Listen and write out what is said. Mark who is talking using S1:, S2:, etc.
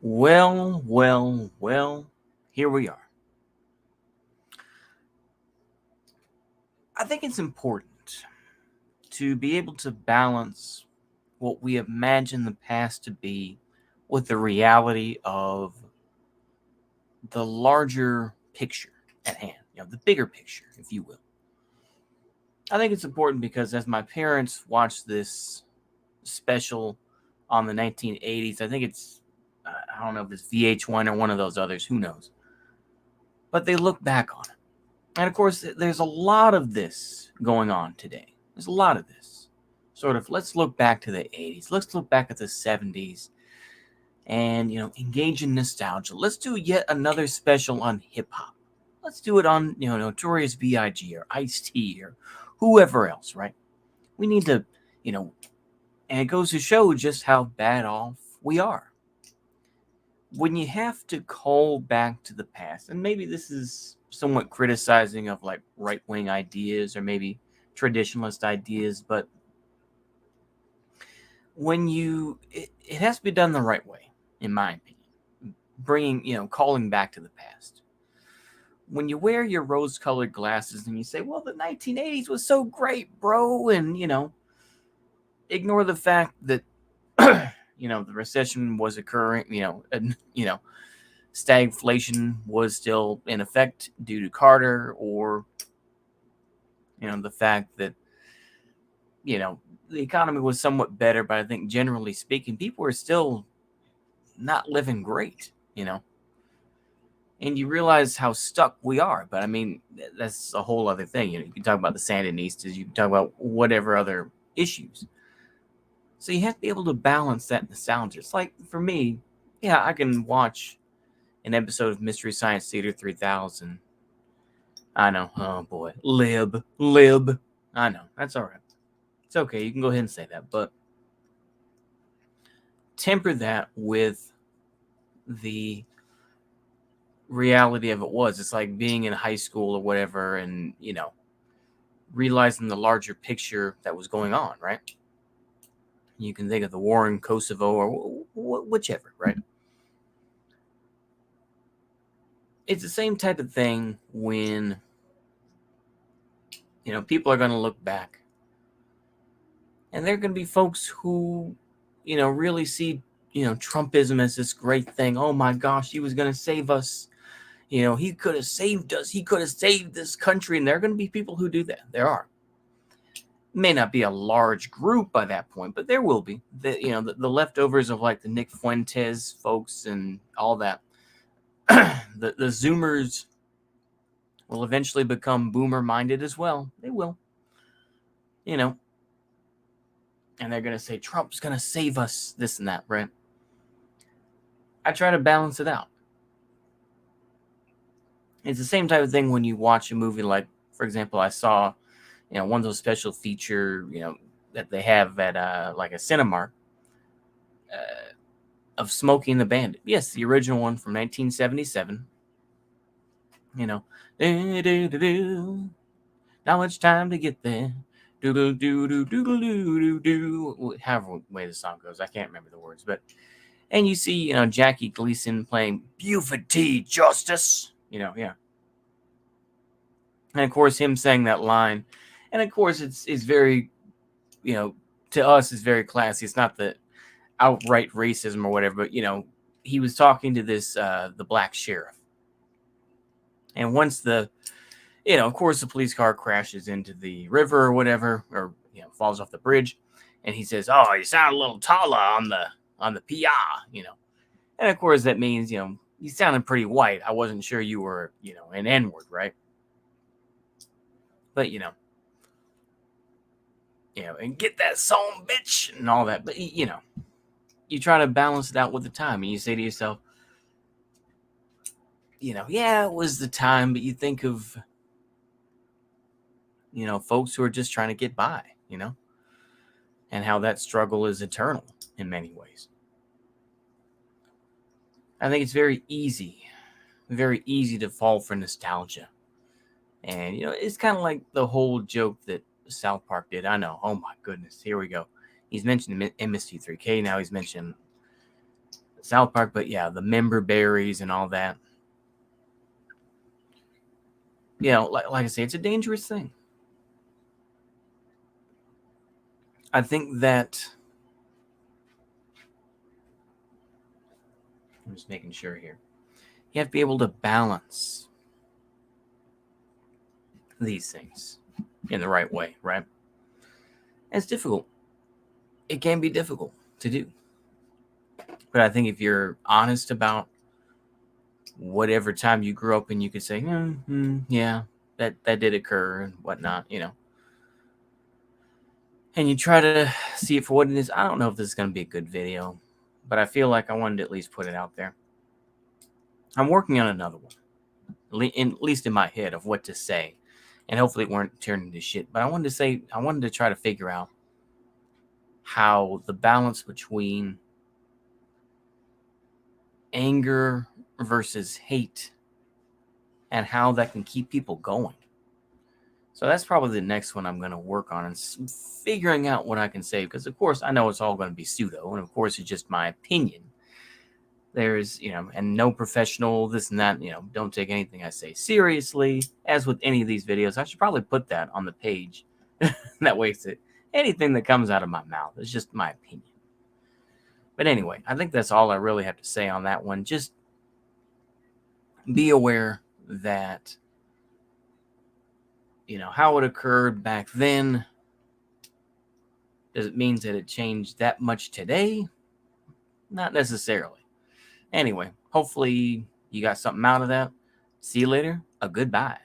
S1: Well, here we are. I think it's important to be able to balance what we imagine the past to be with the reality of the larger picture at hand, the bigger picture, if you will. I think it's important because as my parents watched this special on the 1980s, I think I don't know if it's VH1 or one of those others, who knows, but they look back on it. And of course, there's a lot of this going on today. There's a lot of this. Sort of, let's look back to the 80s. Let's look back at the 70s and, engage in nostalgia. Let's do yet another special on hip hop. Let's do it on, Notorious B.I.G. or Ice-T or whoever else, right? We need to, you know, and it goes to show just how bad off we are. When you have to call back to the past, and maybe this is somewhat criticizing of like right wing ideas or maybe traditionalist ideas, but it has to be done the right way, in my opinion. Calling back to the past. When you wear your rose colored glasses and you say, well, the 1980s was so great, bro, and, ignore the fact that, the recession was occurring, and, stagflation was still in effect due to Carter, or the fact that you know the economy was somewhat better, but I think generally speaking, people are still not living great. And you realize how stuck we are. But I mean, that's a whole other thing. You can talk about the Sandinistas, you can talk about whatever other issues. So you have to be able to balance that nostalgia. It's like for me, yeah, I can watch an episode of Mystery Science Theater 3000. I know. Oh boy. Lib. I know. That's all right. It's okay. You can go ahead and say that. But temper that with the reality of it was. It's like being in high school or whatever and, realizing the larger picture that was going on, right? You can think of the war in Kosovo or whichever, right? It's the same type of thing when, people are going to look back. And there are going to be folks who, really see, Trumpism as this great thing. Oh my gosh, he was going to save us. He could have saved us. He could have saved this country. And there are going to be people who do that. There are. May not be a large group by that point, but there will be. The leftovers of like the Nick Fuentes folks and all that. the Zoomers will eventually become boomer minded as well. They will. You know, and they're going to say Trump's going to save us, this and that, right? I try to balance it out. It's the same type of thing when you watch a movie like, for example, I saw, one of those special feature, that they have at like a Cinemark of Smokey and the Bandit. Yes, the original one from 1977. You know, not much time to get there. Doodle doo doo doodle doo doo doo. However way the song goes, I can't remember the words, but and you see, Jackie Gleason playing Buford T. Justice. Yeah, and of course him saying that line, and of course it's very, to us it's very classy. It's not the outright racism or whatever, but he was talking to this the black sheriff, and once of course the police car crashes into the river or whatever, or falls off the bridge, and he says, "Oh, you sound a little taller on the PI," and of course that means you sounded pretty white. I wasn't sure you were an N word, right? But and get that song, bitch, and all that. But you try to balance it out with the time, and you say to yourself, yeah, it was the time, but you think of folks who are just trying to get by, and how that struggle is eternal in many ways. I think it's very easy to fall for nostalgia. And it's kind of like the whole joke that South Park did. I know. Oh my goodness, here we go. He's mentioned MST3K now. He's mentioned South Park, but yeah, the member berries and all that. You know, like I say, it's a dangerous thing. I think that I'm just making sure here. You have to be able to balance these things in the right way, right? And it's difficult. It can be difficult to do. But I think if you're honest about whatever time you grew up and you could say, yeah, that did occur and whatnot, you know. And you try to see it for what it is. I don't know if this is going to be a good video, but I feel like I wanted to at least put it out there. I'm working on another one, at least in my head, of what to say. And hopefully it won't turn into shit. But I wanted to try to figure out how the balance between anger versus hate and how that can keep people going. So that's probably the next one I'm going to work on, and figuring out what I can say, because of course I know it's all going to be pseudo, and of course it's just my opinion. There's, and no professional this and that, don't take anything I say seriously. As with any of these videos, I should probably put that on the page. That way anything that comes out of my mouth is just my opinion. But anyway, I think that's all I really have to say on that one. Just be aware that how it occurred back then. Does it mean that it changed that much today? Not necessarily. Anyway, hopefully you got something out of that. See you later. A goodbye.